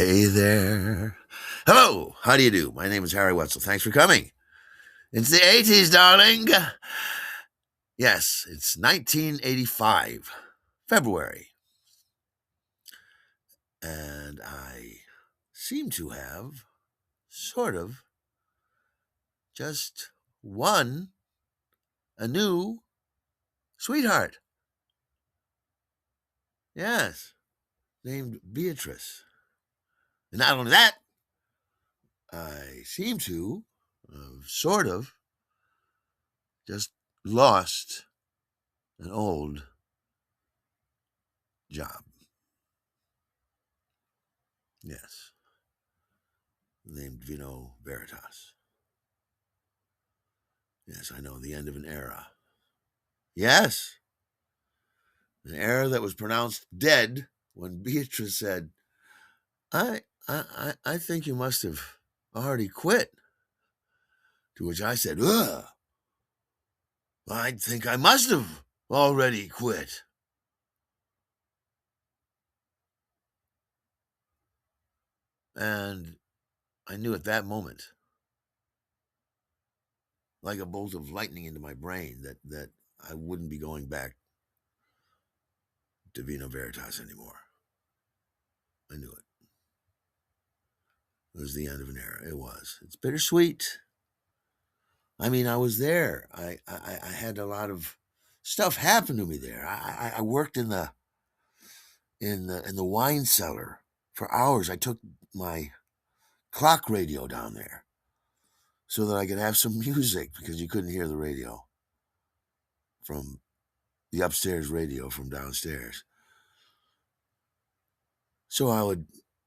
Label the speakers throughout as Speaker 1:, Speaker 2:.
Speaker 1: Hey there. Hello. How do you do? My name is Harry Wetzel. Thanks for coming. It's the 80s, darling. Yes, it's 1985, February. And I seem to have, sort of, just won a new sweetheart. Yes, named Beatrice. And not only that, I seem to, sort of, just lost an old job. Yes, named Vino Veritas. Yes, I know, the end of an era. Yes, an era that was pronounced dead when Beatrice said, I think you must have already quit. To which I said, ugh, I think I must have already quit. And I knew at that moment, like a bolt of lightning into my brain, that I wouldn't be going back to Vino Veritas anymore. I knew it. It was the end of an era. It was. It's bittersweet. I mean, I was there. I had a lot of stuff happen to me there. I worked in the wine cellar for hours. I took my clock radio down there so that I could have some music because you couldn't hear the radio from the upstairs radio from downstairs. So I would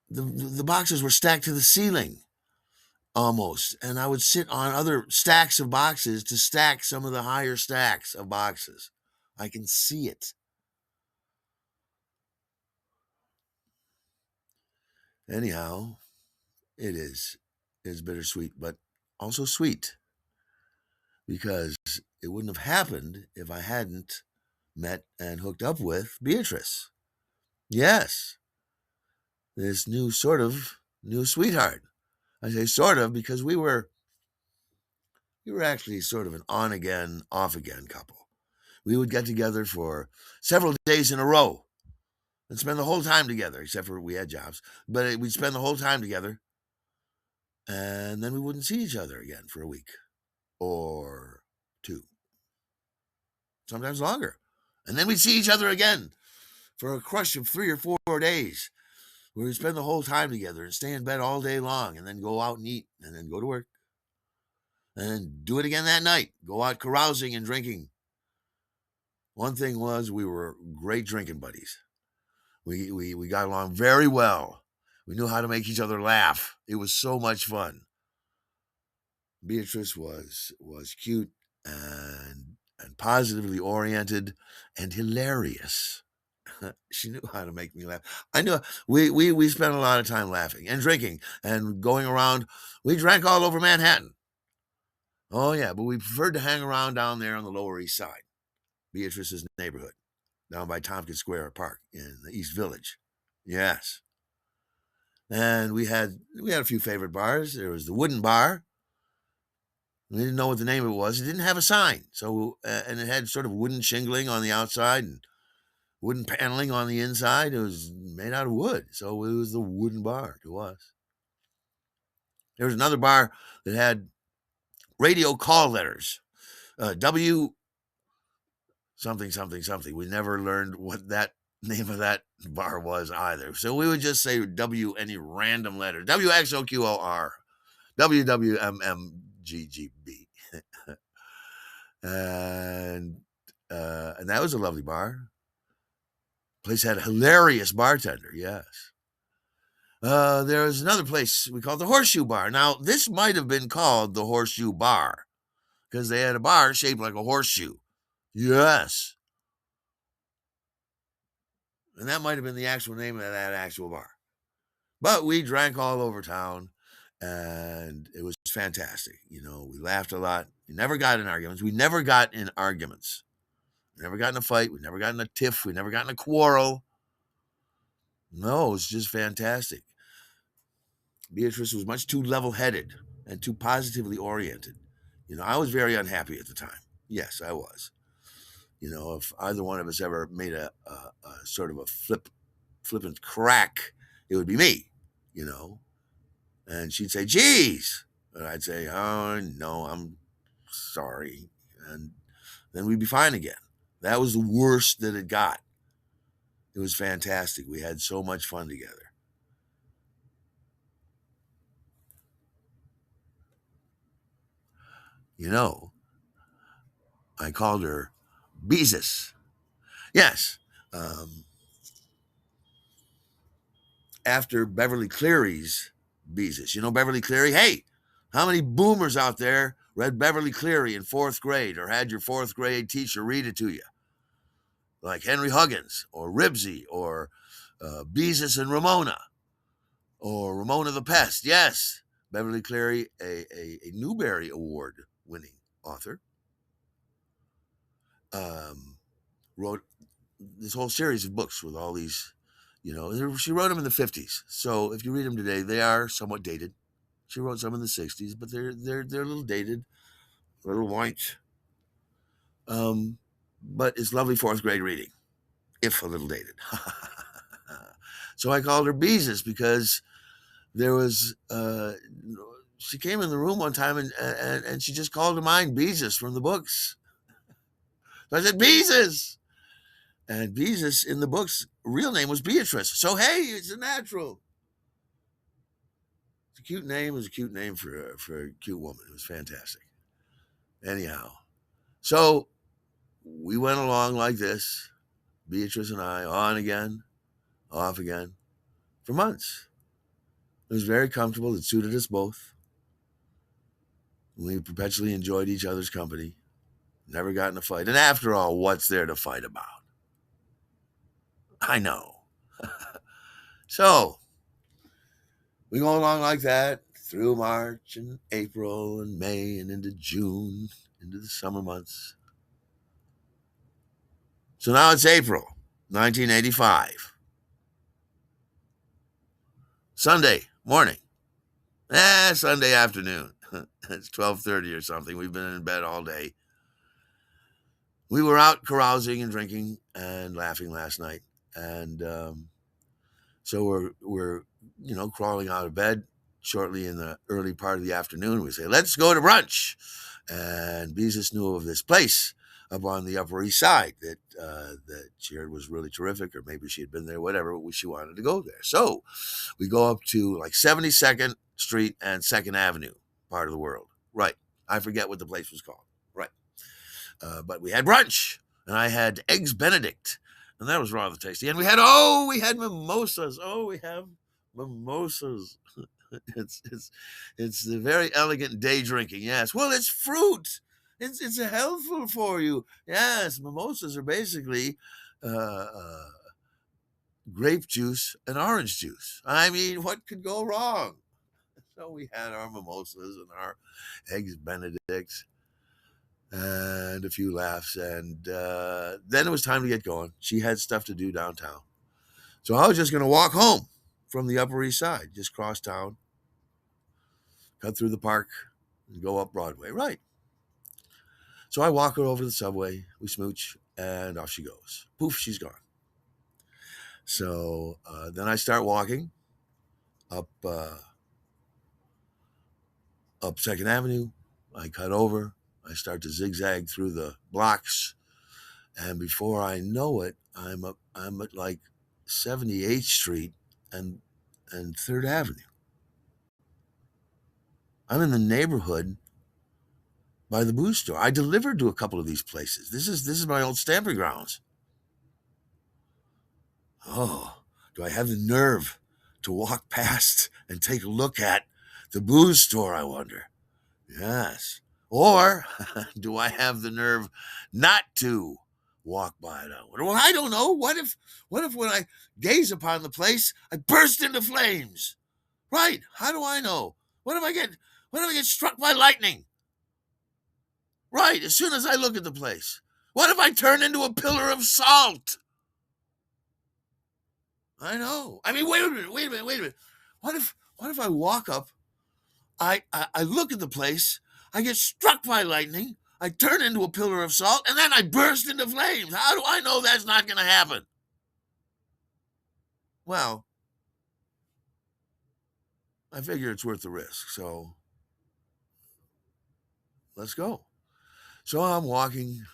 Speaker 1: the boxes were stacked to the ceiling almost, and I would sit on other stacks of boxes to stack some of the higher stacks of boxes. I can see it. Anyhow, it is bittersweet, but also sweet because it wouldn't have happened if I hadn't met and hooked up with Beatrice. Yes, this new sweetheart. I say sort of because we were actually sort of an on again, off again couple. We would get together for several days in a row and spend the whole time together, except for we had jobs, but we'd spend the whole time together. And then we wouldn't see each other again for a week or two, sometimes longer. And then we'd see each other again for a crush of 3 or 4 days where we'd spend the whole time together and stay in bed all day long and then go out and eat and then go to work and then do it again that night, go out carousing and drinking. One thing was we were great drinking buddies. We got along very well. We knew how to make each other laugh. It was so much fun. Beatrice was cute and positively oriented and hilarious. She knew how to make me laugh. I knew we spent a lot of time laughing and drinking and going around. We drank all over Manhattan. Oh yeah, but we preferred to hang around down there on the Lower East Side, Beatrice's neighborhood, down by Tompkins Square Park in the East Village. Yes. And we had a few favorite bars. There was the Wooden Bar. We didn't know what the name of it was. It didn't have a sign. So, and it had sort of wooden shingling on the outside and wooden paneling on the inside. It was made out of wood. So it was the Wooden Bar to us. There was another bar that had radio call letters. W something, something, something. We never learned what that name of that bar was either. So we would just say W any random letter. WXOQOR. WWMMGGB. and that was a lovely bar. Place had a hilarious bartender, yes. There was another place we called the Horseshoe Bar. Now, this might have been called the Horseshoe Bar because they had a bar shaped like a horseshoe. Yes. And that might have been the actual name of that actual bar. But we drank all over town, and it was fantastic. You know, we laughed a lot. We never got in arguments. We never got in a fight. We never got in a tiff. We never got in a quarrel. No, it was just fantastic. Beatrice was much too level-headed and too positively oriented. I was very unhappy at the time. Yes, I was. If either one of us ever made a sort of a flippant crack, it would be me. You know, and she'd say, "Geez," and I'd say, "Oh no, I'm sorry," and then we'd be fine again. That was the worst that it got. It was fantastic. We had so much fun together. You know, I called her Beezus. Yes. Um, After Beverly Cleary's Beezus. Beverly Cleary? Hey, how many boomers out there read Beverly Cleary in fourth grade or had your fourth grade teacher read it to you? Like Henry Huggins or Ribsy or Beezus and Ramona or Ramona the Pest. Yes, Beverly Cleary, a Newbery Award winning author, wrote this whole series of books with all these, she wrote them in the 50s. So if you read them today, they are somewhat dated. She wrote some in the 60s, but they're a little dated, a little white. But it's lovely fourth grade reading, if a little dated. So I called her Beezus because there was she came in the room one time and she just called to mind Beezus from the books. So I said, Beezus. And Beezus in the books, real name was Beatrice. So hey, it's a natural. It's a cute name. It was a cute name for a cute woman. It was fantastic. Anyhow, so we went along like this, Beatrice and I, on again, off again, for months. It was very comfortable. It suited us both. We perpetually enjoyed each other's company. Never got in a fight. And after all, what's there to fight about? I know. So we go along like that through March and April and May and into June, into the summer months. So now it's April 1985. Sunday morning. Sunday afternoon. It's 12:30 or something. We've been in bed all day. We were out carousing and drinking and laughing last night. And so we're crawling out of bed shortly in the early part of the afternoon. We say, let's go to brunch. And Beezus knew of this place up on the Upper East Side that she heard was really terrific, or maybe she had been there, whatever, she wanted to go there. So we go up to like 72nd Street and 2nd Avenue, part of the world. Right. I forget what the place was called. Right. But we had brunch, and I had eggs Benedict, and that was rather tasty. And we had mimosas. Oh, we have mimosas. It's the very elegant day drinking. Yes. Well, it's fruit. It's healthful for you. Yes. Mimosas are basically grape juice and orange juice. I mean, what could go wrong? So we had our mimosas and our eggs Benedicts and a few laughs. And then it was time to get going. She had stuff to do downtown. So I was just going to walk home from the Upper East Side, just cross town, cut through the park, and go up Broadway. Right. So I walk her over to the subway, we smooch, and off she goes. Poof, she's gone. So then I start walking up 2nd Avenue. I cut over. I start to zigzag through the blocks, and before I know it, I'm at like 78th Street and 3rd Avenue. I'm in the neighborhood by the booze store. I delivered to a couple of these places. This is my old stamping grounds. Oh, do I have the nerve to walk past and take a look at the booze store, I wonder? Yes. Or do I have the nerve not to walk by it? I wonder. Well, I don't know. What if when I gaze upon the place, I burst into flames? Right. How do I know? What if I get struck by lightning? Right. As soon as I look at the place. What if I turn into a pillar of salt? I know. I mean, wait a minute. What What if I walk up, I look at the place, I get struck by lightning, I turn into a pillar of salt, and then I burst into flames? How do I know that's not going to happen? Well, I figure it's worth the risk, so let's go. So I'm walking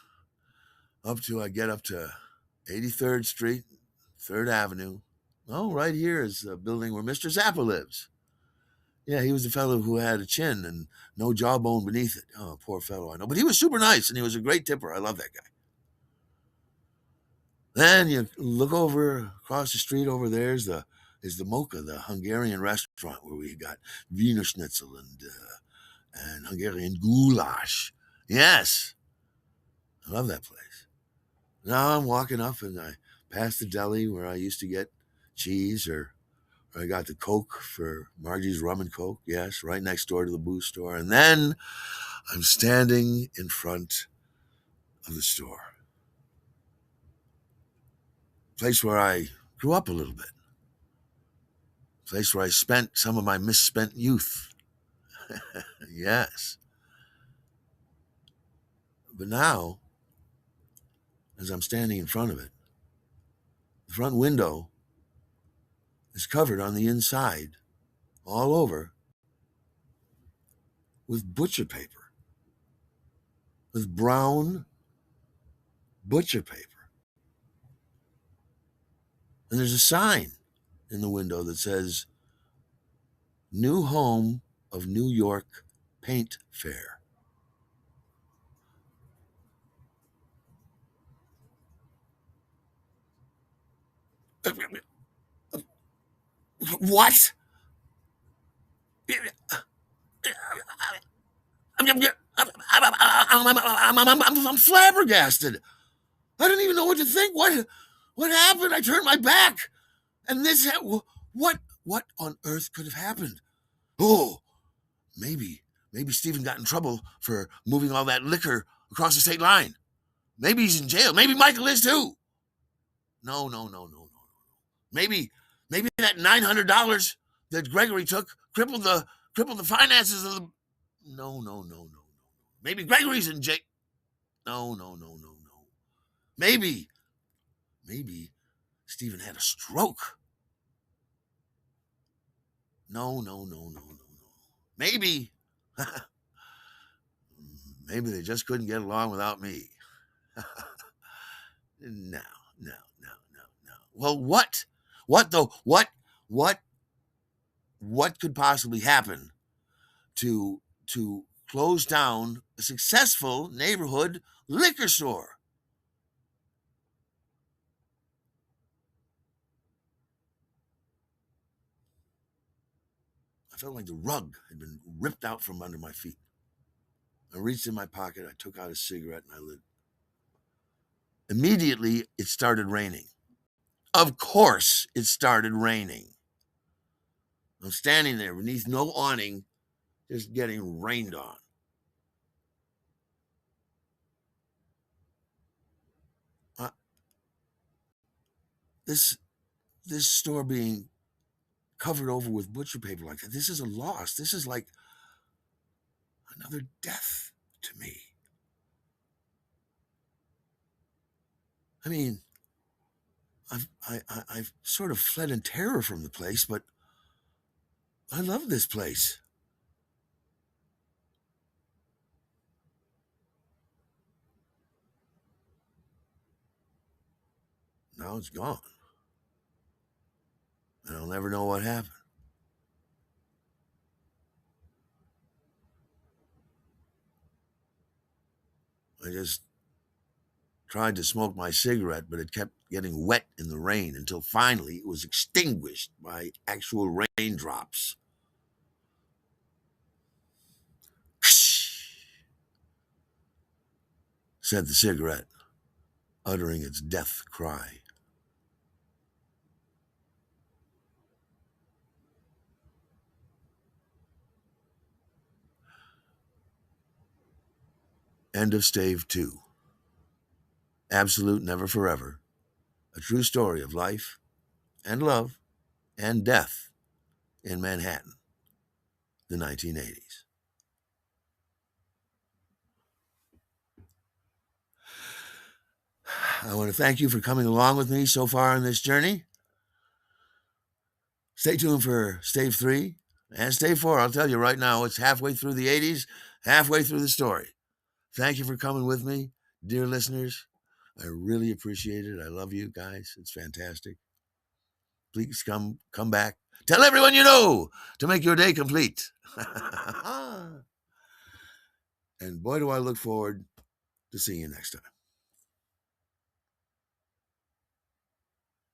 Speaker 1: I get up to 83rd Street, 3rd Avenue. Oh, right here is the building where Mr. Zappa lives. Yeah, he was a fellow who had a chin and no jawbone beneath it. Oh, poor fellow, I know. But he was super nice and he was a great tipper. I love that guy. Then you look over across the street over there is the Mocha, the Hungarian restaurant where we got Wiener Schnitzel and Hungarian goulash. Yes, I love that place. Now I'm walking up and I pass the deli where I used to get cheese or I got the Coke for Margie's Rum and Coke. Yes, right next door to the booze store. And then I'm standing in front of the store, place where I grew up a little bit, place where I spent some of my misspent youth. Yes. But now, as I'm standing in front of it, the front window is covered on the inside, all over, with butcher paper, with brown butcher paper. And there's a sign in the window that says, New Home of New York Paint Fair. What? I'm flabbergasted. I don't even know what to think. What happened? I turned my back, and what on earth could have happened? Oh, maybe Stephen got in trouble for moving all that liquor across the state line. Maybe he's in jail. Maybe Michael is too. No. Maybe that $900 that Gregory took crippled the finances of the. No. Maybe Gregory's in jail. No. Maybe Stephen had a stroke. No. Maybe, maybe they just couldn't get along without me. No. Well, what though? What could possibly happen to close down a successful neighborhood liquor store? I felt like the rug had been ripped out from under my feet. I reached in my pocket, I took out a cigarette, and I lit. Immediately, it started raining. Of course, it started raining. I'm standing there beneath no awning, just getting rained on. Uh, this this store being covered over with butcher paper like that, this is a loss. This is like another death to me. I mean, I've sort of fled in terror from the place, but I love this place. Now it's gone, and I'll never know what happened. I just tried to smoke my cigarette, but it kept getting wet in the rain until finally it was extinguished by actual raindrops. Said the cigarette, uttering its death cry. End of Stave Two. Absolute Never Forever. A true story of life and love and death in Manhattan, the 1980s. I want to thank you for coming along with me so far on this journey. Stay tuned for Stave 3 and Stave 4. I'll tell you right now, it's halfway through the 80s, halfway through the story. Thank you for coming with me, dear listeners. I really appreciate it. I love you guys. It's fantastic. Please come back. Tell everyone you know to make your day complete. And boy, do I look forward to seeing you next time.